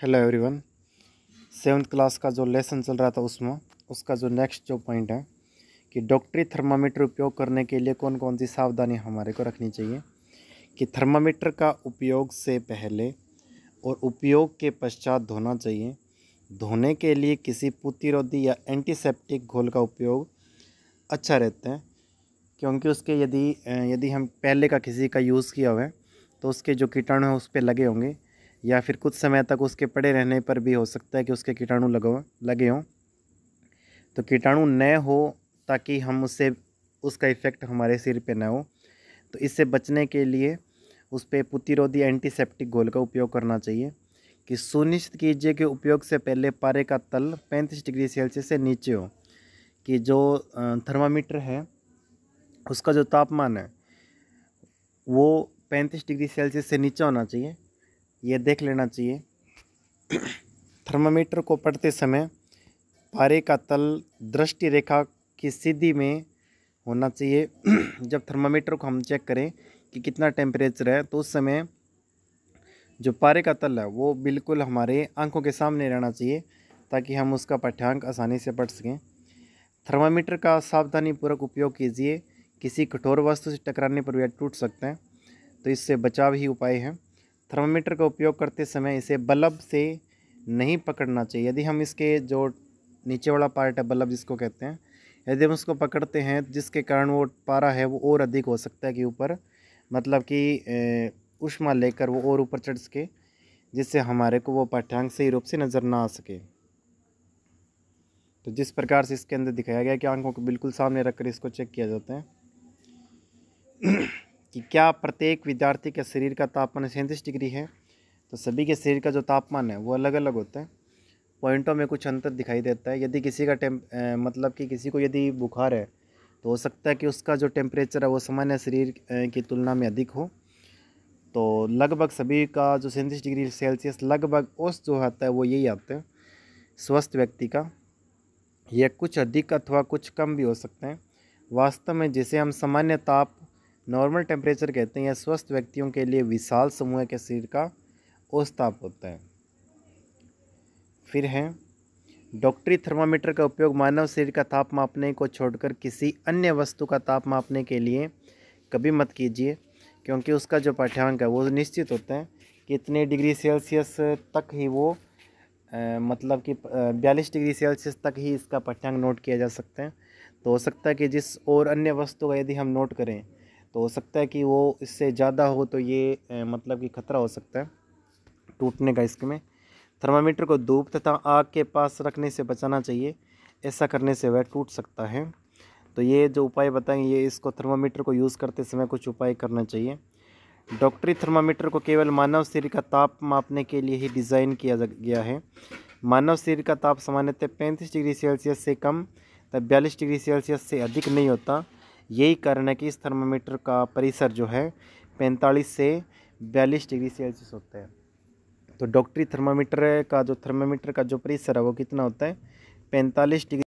Hello everyone. 7th class का जो lesson चल रहा था उसमें उसका जो नेक्स्ट जो पॉइंट है कि डॉक्टरी थर्मामीटर उपयोग करने के लिए कौन कौन सी सावधानी हमारे को रखनी चाहिए। कि थर्मामीटर का उपयोग से पहले और उपयोग के पश्चात धोना चाहिए। धोने के लिए किसी प्रतिरोधी या एंटीसेप्टिक घोल का उपयोग अच्छा रहता है, क्योंकि उसके यदि हम पहले का किसी का यूज़ किया हुआ है तो उसके जो कीटाणु हैं उस पर लगे होंगे, या फिर कुछ समय तक उसके पड़े रहने पर भी हो सकता है कि उसके कीटाणु लगे हों। तो कीटाणु न हो ताकि हम उसका इफ़ेक्ट हमारे सिर पे न हो, तो इससे बचने के लिए उस पर प्रतिरोधी एंटीसेप्टिक घोल का उपयोग करना चाहिए। कि सुनिश्चित कीजिए कि उपयोग से पहले पारे का तल 35 डिग्री सेल्सियस से नीचे हो। कि जो थर्मामीटर है उसका जो तापमान है वो 35 डिग्री सेल्सियस से नीचे होना चाहिए, ये देख लेना चाहिए। थर्मामीटर को पढ़ते समय पारे का तल दृष्टि रेखा की सीधी में होना चाहिए। जब थर्मामीटर को हम चेक करें कि कितना टेम्परेचर है तो उस समय जो पारे का तल है वो बिल्कुल हमारे आंखों के सामने रहना चाहिए, ताकि हम उसका पाठ्यांक आसानी से पढ़ सकें। थर्मामीटर का सावधानीपूर्वक उपयोग कीजिए। किसी कठोर वस्तु से टकराने पर यह टूट सकते हैं, तो इससे बचाव ही उपाय है। थर्मामीटर का उपयोग करते समय इसे बल्ब से नहीं पकड़ना चाहिए। यदि हम इसके जो नीचे वाला पार्ट है बल्ब जिसको कहते हैं, यदि हम उसको पकड़ते हैं जिसके कारण वो पारा है वो और अधिक हो सकता है कि ऊपर मतलब कि ऊष्मा लेकर वो और ऊपर चढ़ सके, जिससे हमारे को वो पाठ्यांक सही रूप से नज़र ना आ सके। तो जिस प्रकार से इसके अंदर दिखाया गया कि आंखों को बिल्कुल सामने रखकर इसको चेक किया जाता है कि क्या प्रत्येक विद्यार्थी के शरीर का तापमान 37 डिग्री है। तो सभी के शरीर का जो तापमान है वो अलग अलग होता है, पॉइंटों में कुछ अंतर दिखाई देता है। यदि किसी का मतलब कि किसी को यदि बुखार है तो हो सकता है कि उसका जो टेम्परेचर है वो सामान्य शरीर की तुलना में अधिक हो। तो लगभग सभी का जो 37 डिग्री सेल्सियस लगभग औसत जो आता है वो यही आता है स्वस्थ व्यक्ति का। यह कुछ अधिक अथवा कुछ कम भी हो सकते हैं। वास्तव में जिसे हम सामान्य ताप नॉर्मल टेम्परेचर कहते हैं, यह स्वस्थ व्यक्तियों के लिए विशाल समूह के शरीर का औसत ताप होता है। फिर है डॉक्टरी थर्मामीटर का उपयोग मानव शरीर का ताप मापने को छोड़कर किसी अन्य वस्तु का ताप मापने के लिए कभी मत कीजिए, क्योंकि उसका जो पाठ्यांक है वो निश्चित होता है कि इतने डिग्री सेल्सियस तक ही वो मतलब कि 42 डिग्री सेल्सियस तक ही इसका पाठ्यांक नोट किया जा सकता है। तो हो सकता है कि जिस और अन्य वस्तु का यदि हम नोट करें तो हो सकता है कि वो इससे ज़्यादा हो, तो ये मतलब कि खतरा हो सकता है टूटने का इसमें। थर्मामीटर को धूप तथा आग के पास रखने से बचाना चाहिए, ऐसा करने से वह टूट सकता है। तो ये जो उपाय बताएंगे ये इसको थर्मामीटर को यूज़ करते समय कुछ उपाय करना चाहिए। डॉक्टरी थर्मामीटर को केवल मानव शरीर का ताप मापने के लिए ही डिज़ाइन किया गया है। मानव शरीर का ताप सामान्यतः 35 डिग्री सेल्सियस से कम तथा 42 डिग्री सेल्सियस से अधिक नहीं होता। यही कारण है कि इस थर्मामीटर का परिसर जो है 45 से 42 डिग्री सेल्सियस होता है। तो डॉक्टरी थर्मामीटर का जो परिसर है वो कितना होता है 45 डिग्री